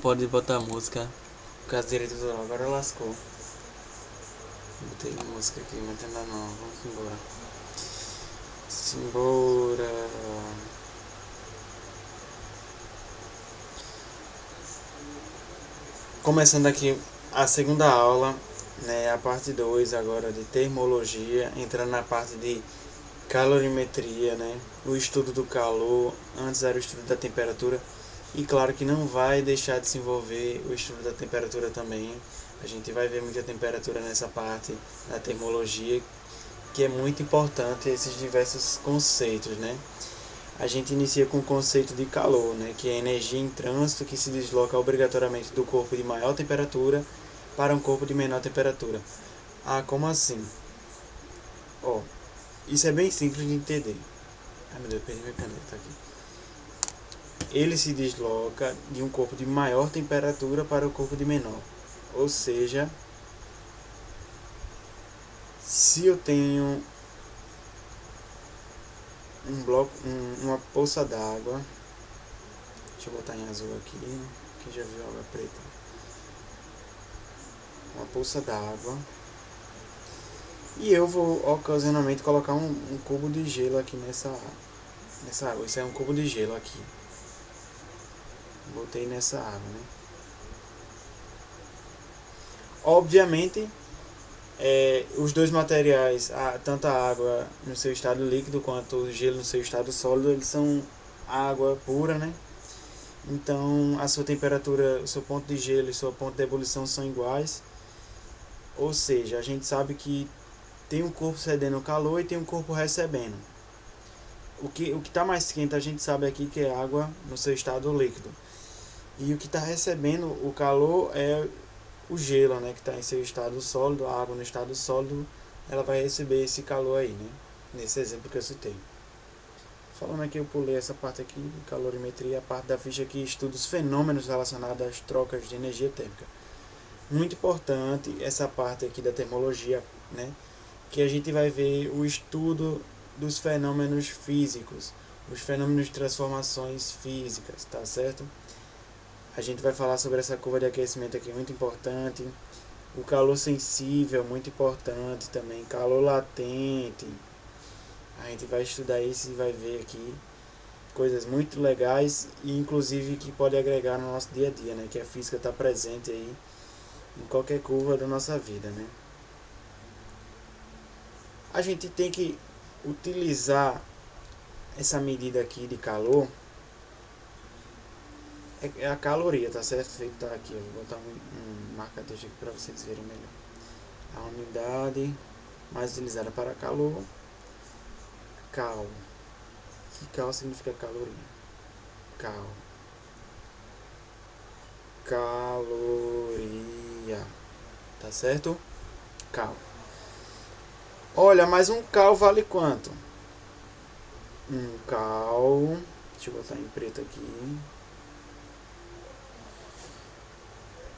Pode botar música, por causa do direito autoral, agora lascou. Botei música aqui, mas ainda não, vamos embora. Simbora. Começando aqui a segunda aula, né, a parte 2 agora de termologia, entrando na parte de calorimetria, né, o estudo do calor, antes era o estudo da temperatura, e claro que não vai deixar de se envolver o estudo da temperatura também. A gente vai ver muita temperatura nessa parte da termologia, que é muito importante esses diversos conceitos, né. A gente inicia com o conceito de calor, né, que é energia em trânsito que se desloca obrigatoriamente do corpo de maior temperatura para um corpo de menor temperatura. Ah, como assim? Ó, isso é bem simples de entender. Ai meu Deus, perdi minha caneta aqui. Ele se desloca de um corpo de maior temperatura para o corpo de menor. Ou seja, se eu tenho uma poça d'água, deixa eu botar em azul aqui, que já viu água preta. Uma poça d'água. E eu vou ocasionalmente colocar um cubo de gelo aqui nessa água. Isso é um cubo de gelo aqui. Botei nessa água, né? Obviamente, os dois materiais, tanto a água no seu estado líquido quanto o gelo no seu estado sólido, eles são água pura, né? Então, a sua temperatura, o seu ponto de gelo e o seu ponto de ebulição são iguais. Ou seja, a gente sabe que tem um corpo cedendo calor e tem um corpo recebendo. O que está mais quente a gente sabe aqui que é água no seu estado líquido. E o que está recebendo o calor é o gelo, né, que está em seu estado sólido. A água no estado sólido, ela vai receber esse calor aí, né, nesse exemplo que eu citei. Falando aqui, eu pulei essa parte aqui de calorimetria, a parte da ficha que estuda os fenômenos relacionados às trocas de energia térmica. Muito importante essa parte aqui da termologia, né, que a gente vai ver o estudo dos fenômenos físicos, os fenômenos de transformações físicas, tá certo? A gente vai falar sobre essa curva de aquecimento aqui, muito importante. O calor sensível, muito importante também. Calor latente. A gente vai estudar isso e vai ver aqui coisas muito legais e inclusive que pode agregar no nosso dia a dia, né? Que a física está presente aí em qualquer curva da nossa vida, né? A gente tem que utilizar essa medida aqui de calor, é a caloria, tá certo? Feito tá aqui, eu vou botar um marca-texto aqui para vocês verem melhor. A unidade mais utilizada para calor, cal. Que cal significa caloria? Cal. Caloria. Tá certo? Cal. Olha, mas um cal vale quanto? Um cal. Deixa eu botar em preto aqui.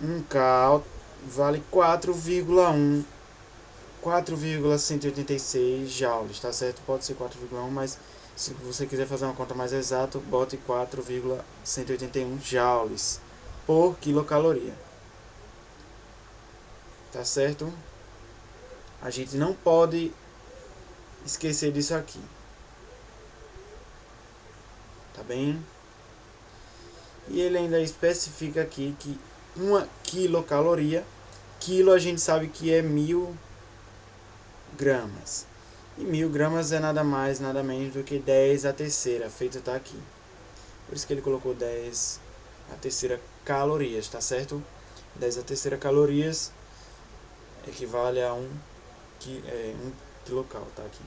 Um cal vale 4,186 joules, tá certo? Pode ser 4,1, mas se você quiser fazer uma conta mais exata, bote 4,181 joules por quilocaloria. Tá certo? A gente não pode esquecer disso aqui. Tá bem? E ele ainda especifica aqui que uma quilocaloria, quilo a gente sabe que é 1000 gramas. E 1000 gramas é nada mais, nada menos do que 10 a terceira, feito tá aqui. Por isso que ele colocou 10 a terceira calorias, tá certo? 10 a terceira calorias equivale a 1 quilocal, tá aqui.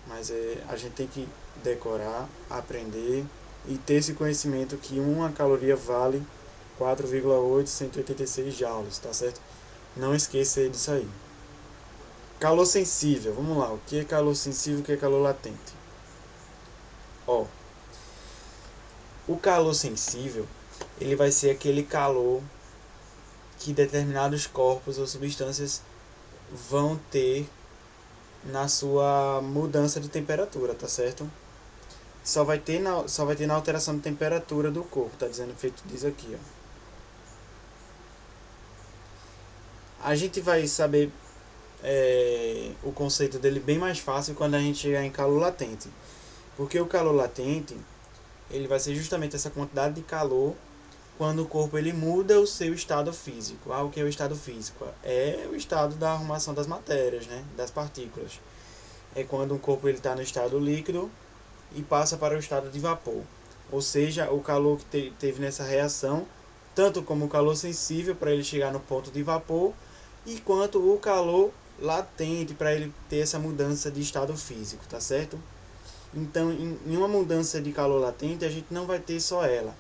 Mas a gente tem que decorar, aprender e ter esse conhecimento que uma caloria vale 4,886 joules, tá certo? Não esqueça disso aí. Calor sensível, vamos lá. O que é calor sensível e o que é calor latente? Ó, o calor sensível, ele vai ser aquele calor que determinados corpos ou substâncias vão ter na sua mudança de temperatura, tá certo? Só vai ter na alteração de temperatura do corpo, tá dizendo, feito diz aqui, ó. A gente vai saber o conceito dele bem mais fácil quando a gente chegar em calor latente. Porque o calor latente, ele vai ser justamente essa quantidade de calor quando o corpo ele muda o seu estado físico. O que é o estado físico? É o estado da arrumação das matérias, né? Das partículas. É quando o corpo está no estado líquido e passa para o estado de vapor. Ou seja, o calor que teve nessa reação, tanto como o calor sensível para ele chegar no ponto de vapor, e quanto o calor latente para ele ter essa mudança de estado físico, tá certo? Então, em uma mudança de calor latente, a gente não vai ter só ela.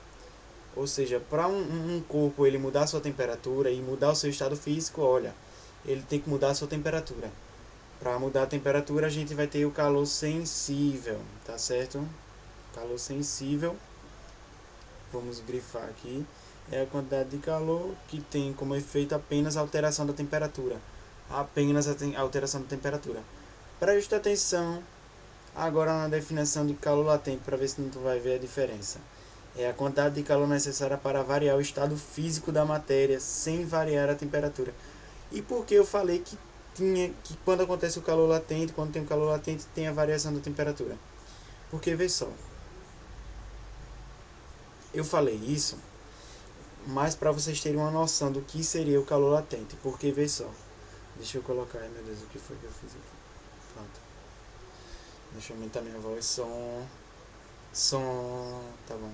Ou seja, para um corpo ele mudar a sua temperatura e mudar o seu estado físico, olha, ele tem que mudar a sua temperatura. Para mudar a temperatura, a gente vai ter o calor sensível, tá certo? Calor sensível, vamos grifar aqui, é a quantidade de calor que tem como efeito apenas a alteração da temperatura. Apenas a alteração da temperatura. Preste atenção agora na definição de calor latente, para ver se não tu vai ver a diferença. É a quantidade de calor necessária para variar o estado físico da matéria sem variar a temperatura. E por que eu falei que quando acontece o calor latente, quando tem o calor latente, tem a variação da temperatura? Porque vê só, eu falei isso, mas para vocês terem uma noção do que seria o calor latente. Porque vê só, deixa eu colocar, ai meu Deus, o que foi que eu fiz aqui? Pronto. Deixa eu aumentar minha voz, som, tá bom.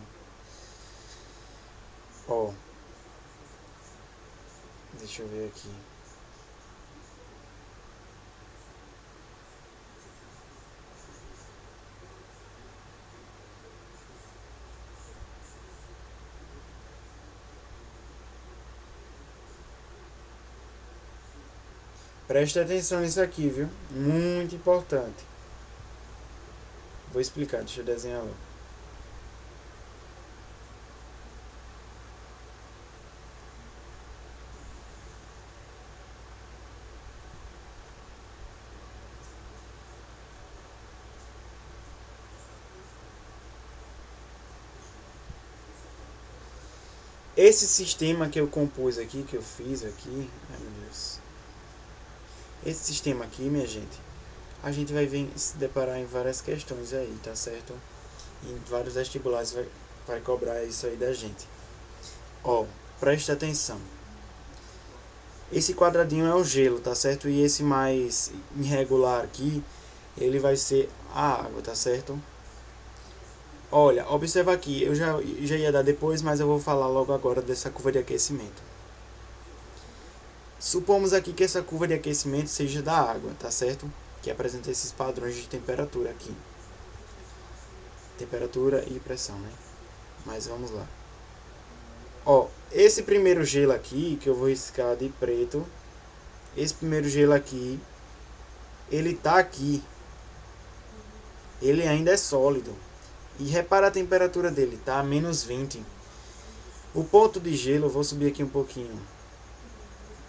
Ó, deixa eu ver aqui. Preste atenção nisso aqui, viu? Muito importante. Vou explicar, deixa eu desenhar logo. Esse sistema que eu compus aqui, que eu fiz aqui, ai meu Deus. Esse sistema aqui, minha gente, a gente vai se deparar em várias questões aí, tá certo? Em vários vestibulares vai cobrar isso aí da gente. Ó, preste atenção. Esse quadradinho é o gelo, tá certo? E esse mais irregular aqui, ele vai ser a água, tá certo? Olha, observa aqui, eu já ia dar depois, mas eu vou falar logo agora dessa curva de aquecimento. Supomos aqui que essa curva de aquecimento seja da água, tá certo? Que apresenta esses padrões de temperatura aqui. Temperatura e pressão, né? Mas vamos lá. Ó, esse primeiro gelo aqui, que eu vou riscar de preto, esse primeiro gelo aqui, ele tá aqui. Ele ainda é sólido. E repara a temperatura dele, tá a menos 20. O ponto de gelo, eu vou subir aqui um pouquinho.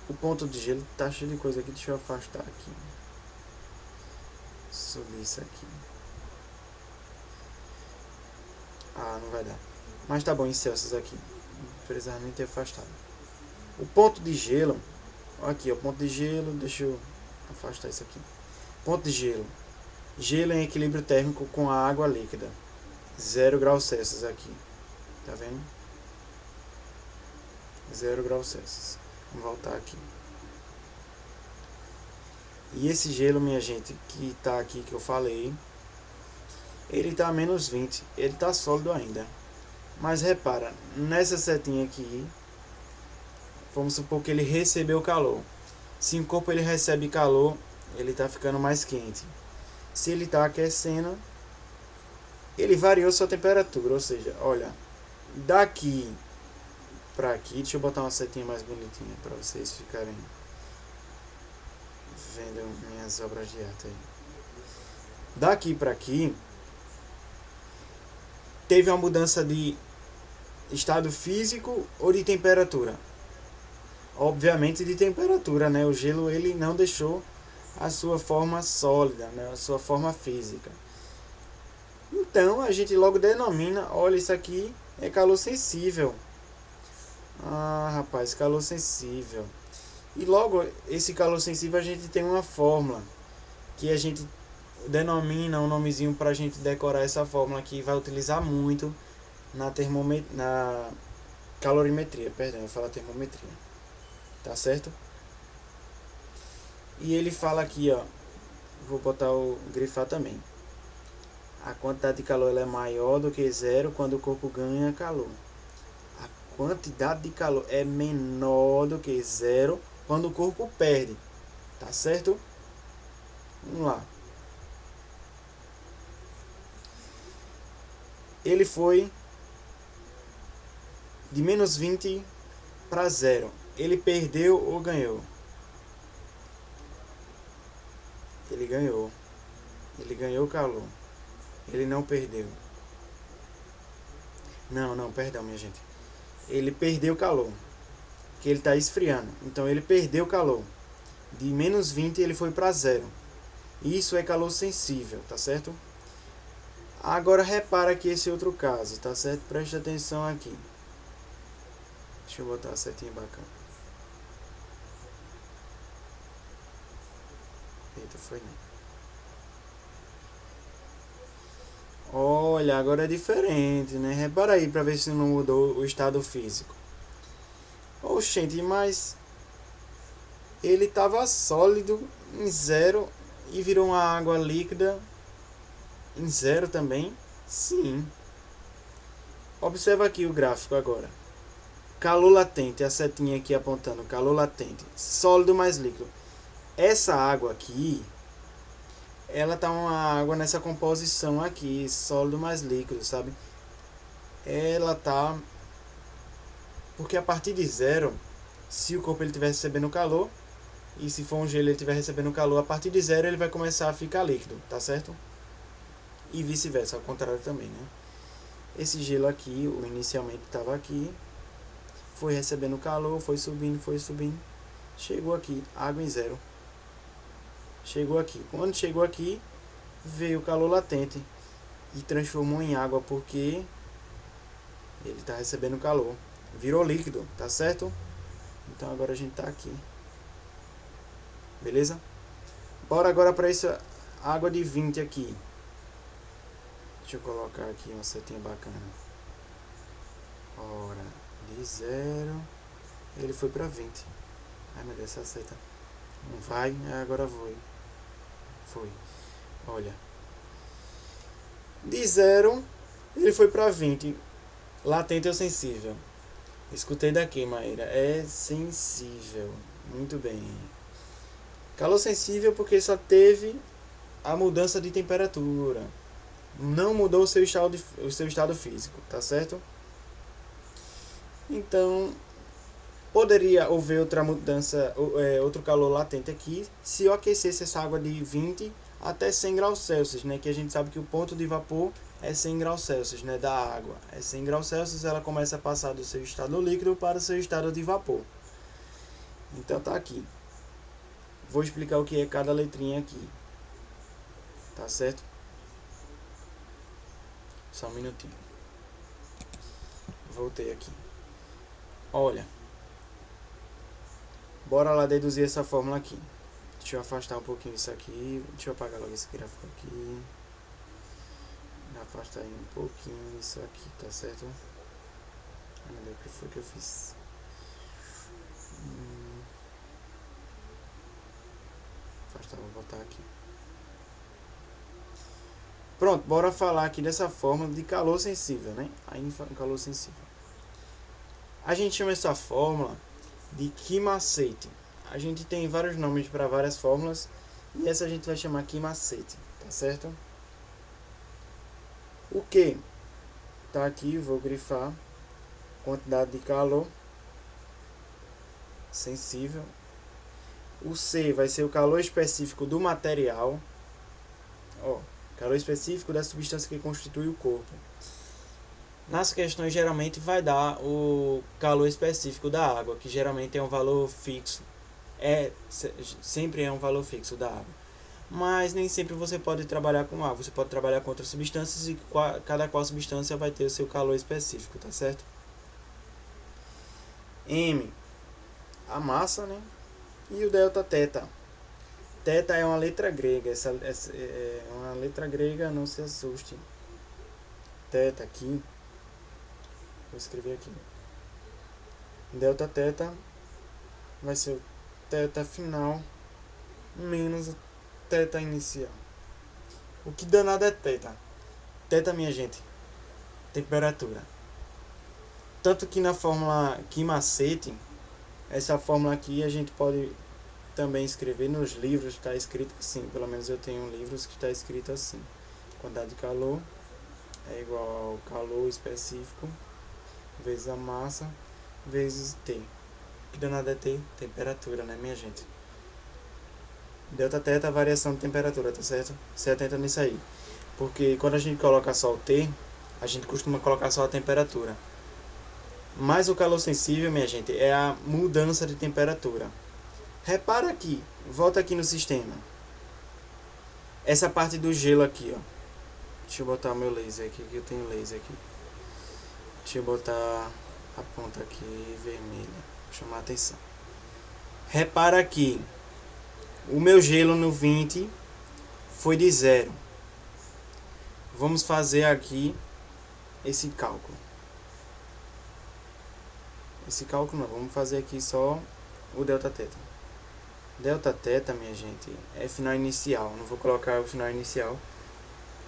O ponto de gelo tá cheio de coisa aqui, deixa eu afastar aqui. Subir isso aqui. Ah, não vai dar. Mas tá bom, em Celsius aqui. Não precisava nem ter afastado. O ponto de gelo, aqui, ó, ponto de gelo, deixa eu afastar isso aqui. Ponto de gelo. Gelo em equilíbrio térmico com a água líquida. 0 graus Celsius aqui. Tá vendo? 0 graus Celsius. Vamos voltar aqui. E esse gelo, minha gente, que tá aqui, que eu falei, ele tá a menos 20. Ele tá sólido ainda. Mas repara, nessa setinha aqui, vamos supor que ele recebeu calor. Se o corpo ele recebe calor, ele tá ficando mais quente. Se ele tá aquecendo, ele variou sua temperatura. Ou seja, olha, daqui pra aqui, deixa eu botar uma setinha mais bonitinha para vocês ficarem vendo minhas obras de arte aí. Daqui pra aqui, teve uma mudança de estado físico ou de temperatura? Obviamente de temperatura, né? O gelo ele não deixou a sua forma sólida, né? A sua forma física. Então a gente logo denomina, olha, isso aqui é calor sensível. Ah, rapaz, calor sensível. E logo, esse calor sensível a gente tem uma fórmula, que a gente denomina um nomezinho para a gente decorar essa fórmula, que vai utilizar muito na calorimetria, perdão, eu falo termometria, tá certo? E ele fala aqui, ó, vou botar o grifar também. A quantidade de calor ela é maior do que zero quando o corpo ganha calor. A quantidade de calor é menor do que zero quando o corpo perde, tá certo? Vamos lá. Ele foi de menos 20 para zero. Ele perdeu ou ganhou? Ele ganhou. Ele ganhou calor. Ele não perdeu. Não, perdão, minha gente. Ele perdeu calor. Que ele está esfriando. Então ele perdeu calor. De menos 20 ele foi para zero. Isso é calor sensível, tá certo? Agora repara aqui esse outro caso, tá certo? Preste atenção aqui. Deixa eu botar a setinha bacana. Eita, foi não. Olha, agora é diferente, né? Repara aí pra ver se não mudou o estado físico. Oxente, mas ele tava sólido em zero e virou uma água líquida em zero também? Sim. Observa aqui o gráfico agora. Calor latente, a setinha aqui apontando, calor latente, sólido mais líquido. Essa água aqui, ela tá uma água nessa composição aqui, sólido mais líquido, sabe? Ela tá... Porque a partir de zero, se o corpo ele estiver recebendo calor, e se for um gelo ele estiver recebendo calor, a partir de zero ele vai começar a ficar líquido, tá certo? E vice-versa, ao contrário também, né? Esse gelo aqui, o inicialmente estava aqui, foi recebendo calor, foi subindo, chegou aqui, água em zero. Chegou aqui. Quando chegou aqui, veio o calor latente e transformou em água porque ele está recebendo calor. Virou líquido, tá certo? Então agora a gente está aqui. Beleza? Bora agora para essa água de 20 aqui. Deixa eu colocar aqui uma setinha bacana. Ora, de 0 ele foi para 20. Ai meu Deus, essa seta não vai, agora foi. Olha, de 0 ele foi para 20. Latente ou sensível? Escutei daqui, Maíra. É sensível. Muito bem. Calor sensível porque só teve a mudança de temperatura. Não mudou o seu estado físico, tá certo? Então, poderia haver outra mudança, outro calor latente aqui, se eu aquecesse essa água de 20 até 100 graus Celsius, né? Que a gente sabe que o ponto de vapor é 100 graus Celsius, né? Da água. É 100 graus Celsius, ela começa a passar do seu estado líquido para o seu estado de vapor. Então tá aqui. Vou explicar o que é cada letrinha aqui. Tá certo? Só um minutinho. Voltei aqui. Olha. Bora lá deduzir essa fórmula aqui. Deixa eu afastar um pouquinho isso aqui. Deixa eu apagar logo esse gráfico aqui. Afastar aí um pouquinho isso aqui, tá certo? Ai meu Deus, o que foi que eu fiz? Afastar, vou botar aqui. Pronto, bora falar aqui dessa fórmula de calor sensível, né? Aí calor sensível. A gente chama essa fórmula de Key-Macete. A gente tem vários nomes para várias fórmulas e essa a gente vai chamar Key-Macete, tá certo? O que? Tá aqui, vou grifar. Quantidade de calor sensível. O C vai ser o calor específico do material. Ó, calor específico da substância que constitui o corpo. Nas questões geralmente vai dar o calor específico da água, que geralmente é um valor fixo. Sempre é um valor fixo da água. Mas nem sempre você pode trabalhar com água. Você pode trabalhar com outras substâncias e cada qual substância vai ter o seu calor específico, tá certo? M, a massa, né? E o delta teta. Teta é uma letra grega. Essa é uma letra grega, não se assuste. Teta aqui. Vou escrever aqui. Delta teta vai ser o teta final menos o teta inicial. O que danado é teta? Teta, minha gente, temperatura. Tanto que na fórmula Ki-Macete, essa fórmula aqui a gente pode também escrever nos livros, está escrito assim. Pelo menos eu tenho livros que está escrito assim. Quantidade de calor é igual ao calor específico vezes a massa vezes T. O que danado é T? Temperatura, né, minha gente? Delta teta, variação de temperatura, tá certo? Você atenta nisso aí. Porque quando a gente coloca só o T, a gente costuma colocar só a temperatura. Mas o calor sensível, minha gente, é a mudança de temperatura. Repara aqui, volta aqui no sistema. Essa parte do gelo aqui, ó. Deixa eu botar o meu laser aqui, que eu tenho laser aqui. Deixa eu botar a ponta aqui vermelha, pra chamar a atenção. Repara aqui, o meu gelo no 20 foi de 0. Vamos fazer aqui esse cálculo. Esse cálculo não, vamos fazer aqui só o delta teta. Delta teta, minha gente, é final inicial. Não vou colocar o final inicial.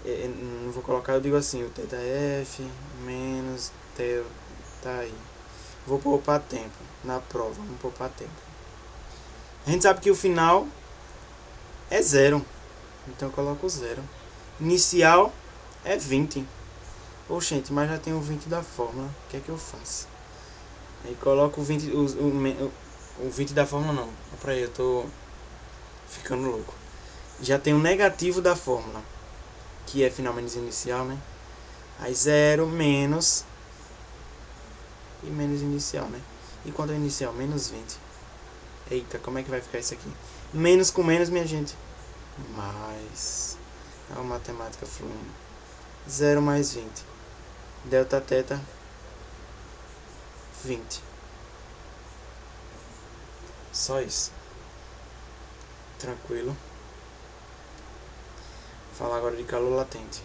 Não vou colocar, eu digo assim, o teta F menos delta I. Vou poupar tempo na prova, vamos poupar tempo. A gente sabe que o final é 0. Então eu coloco 0. Inicial é 20. Oxente, mas já tem o 20 da fórmula. O que é que eu faço? Aí coloco o 20, o 20 da fórmula não. Pra aí, eu tô ficando louco. Já tem o negativo da fórmula, que é final menos inicial, né? Aí 0 menos e menos inicial, né? E quando é inicial? Menos 20. Eita, como é que vai ficar isso aqui? Menos com menos, minha gente. Mais. É uma matemática fluindo. 0 mais 20. Delta teta 20. Só isso. Tranquilo. Vou falar agora de calor latente.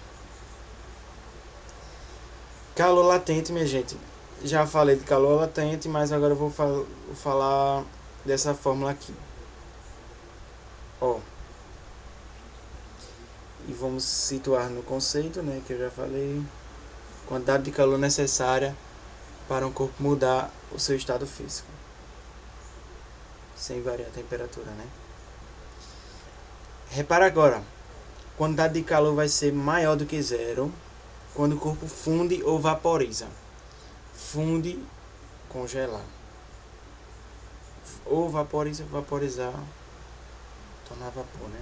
Calor latente, minha gente. Já falei de calor latente, mas agora eu vou falar dessa fórmula aqui. Ó. E vamos situar no conceito, né, que eu já falei. Quantidade de calor necessária para um corpo mudar o seu estado físico, sem variar a temperatura, né? Repara agora, quantidade de calor vai ser maior do que 0 quando o corpo funde ou vaporiza. Funde, congelar. Ou vaporiza, vaporizar, tornar vapor, né?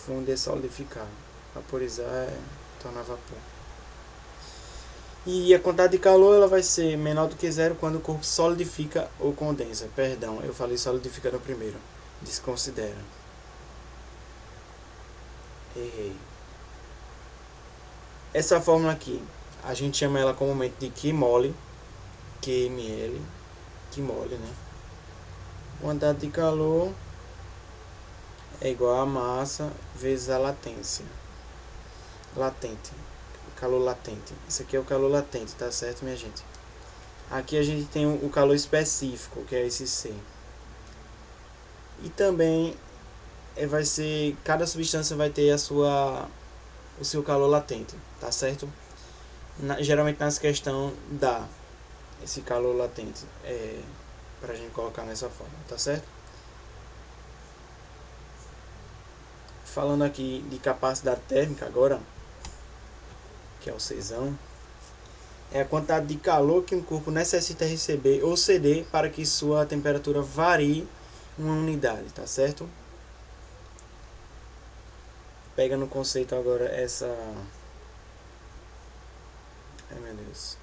Funde é solidificar. Vaporizar é tornar vapor. E a quantidade de calor ela vai ser menor do que 0 quando o corpo solidifica ou condensa. Perdão, eu falei solidifica no primeiro. Desconsidera. Errei. Essa fórmula aqui, a gente chama ela comumente de Qmol, QML, Qmol, né? Quantidade de calor é igual a massa vezes a latência. Latente. Calor latente. Isso aqui é o calor latente, tá certo, minha gente? Aqui a gente tem o calor específico, que é esse C. E também vai ser, cada substância vai ter o seu calor latente, tá certo? Geralmente nas questões dá esse calor latente pra gente colocar nessa forma, tá certo? Falando aqui de capacidade térmica agora, que é o Czão, é a quantidade de calor que um corpo necessita receber ou ceder para que sua temperatura varie uma unidade, tá certo? Pega no conceito agora essa... Ai, meu Deus.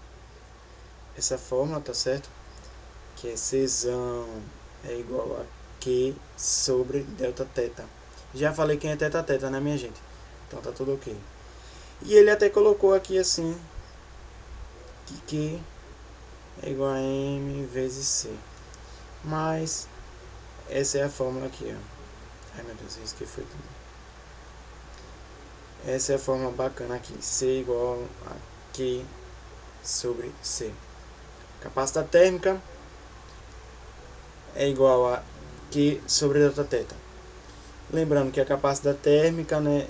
Essa fórmula, tá certo? Que é Czão é igual a Q sobre delta teta. Já falei quem é teta teta, né, minha gente? Então tá tudo ok. E ele até colocou aqui assim, que Q é igual a M vezes C. Mas essa é a fórmula aqui, ó. Ai meu Deus, isso que foi tudo. Essa é a fórmula bacana aqui. C igual a Q sobre C. Capacidade térmica é igual a Q sobre Δθ. Lembrando que a capacidade térmica, né,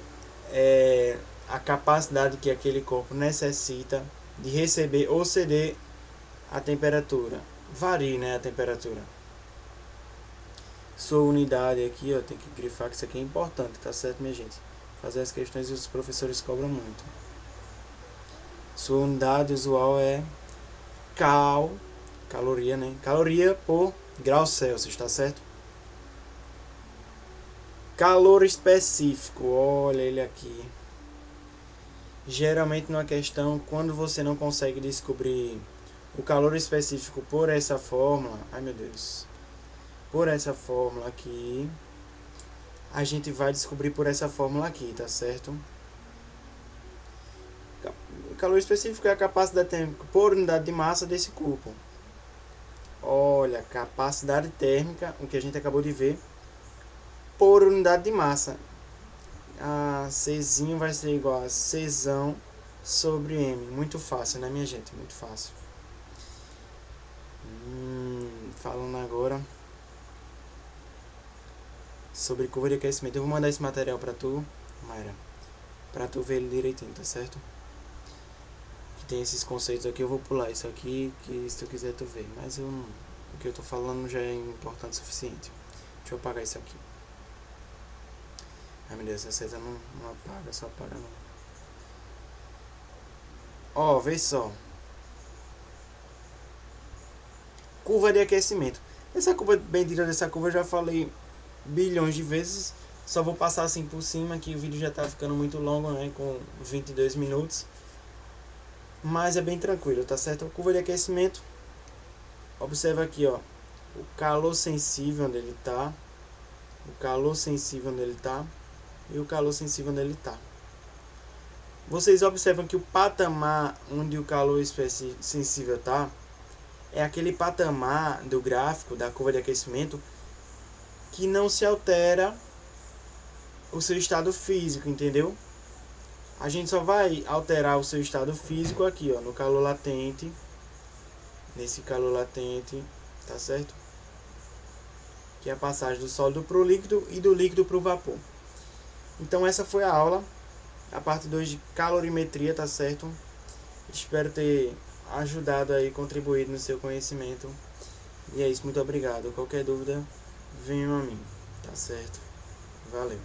é a capacidade que aquele corpo necessita de receber ou ceder a temperatura. Varia, né, a temperatura. Sua unidade aqui, ó, tem que grifar que isso aqui é importante, tá certo, minha gente? Fazer as questões os professores cobram muito. Sua unidade usual é caloria, né? Caloria por grau Celsius, tá certo? Calor específico, olha ele aqui. Geralmente numa questão, quando você não consegue descobrir o calor específico por essa fórmula, ai meu Deus, por essa fórmula aqui, a gente vai descobrir por essa fórmula aqui, tá certo? O calor específico é a capacidade térmica por unidade de massa desse corpo. Olha, capacidade térmica, o que a gente acabou de ver, por unidade de massa. A Czinho vai ser igual a Czão sobre M. Muito fácil, né, minha gente? Muito fácil. Falando agora sobre curva de aquecimento. Eu vou mandar esse material pra tu, Mayra, pra tu ver ele direitinho, tá certo? Que tem esses conceitos aqui, eu vou pular isso aqui, que se tu quiser tu vê. Mas o que eu tô falando já é importante o suficiente. Deixa eu apagar isso aqui. Ai meu Deus, essa seta não apaga, só apaga não. Ó, vê só. Curva de aquecimento. Essa curva, bendita dessa curva, eu já falei bilhões de vezes. Só vou passar assim por cima, que o vídeo já tá ficando muito longo, né? Com 22 minutos. Mas é bem tranquilo, tá certo? A curva de aquecimento. Observa aqui, ó. O calor sensível onde ele tá. O calor sensível onde ele tá. E o calor sensível onde ele tá. Vocês observam que o patamar onde o calor sensível tá é aquele patamar do gráfico da curva de aquecimento que não se altera o seu estado físico, entendeu? A gente só vai alterar o seu estado físico aqui, ó, no calor latente, nesse calor latente, tá certo? Que é a passagem do sólido para o líquido e do líquido para o vapor. Então essa foi a aula, a parte 2 de calorimetria, tá certo? Espero ter ajudado aí, contribuído no seu conhecimento. E é isso, muito obrigado. Qualquer dúvida, venham a mim, tá certo? Valeu.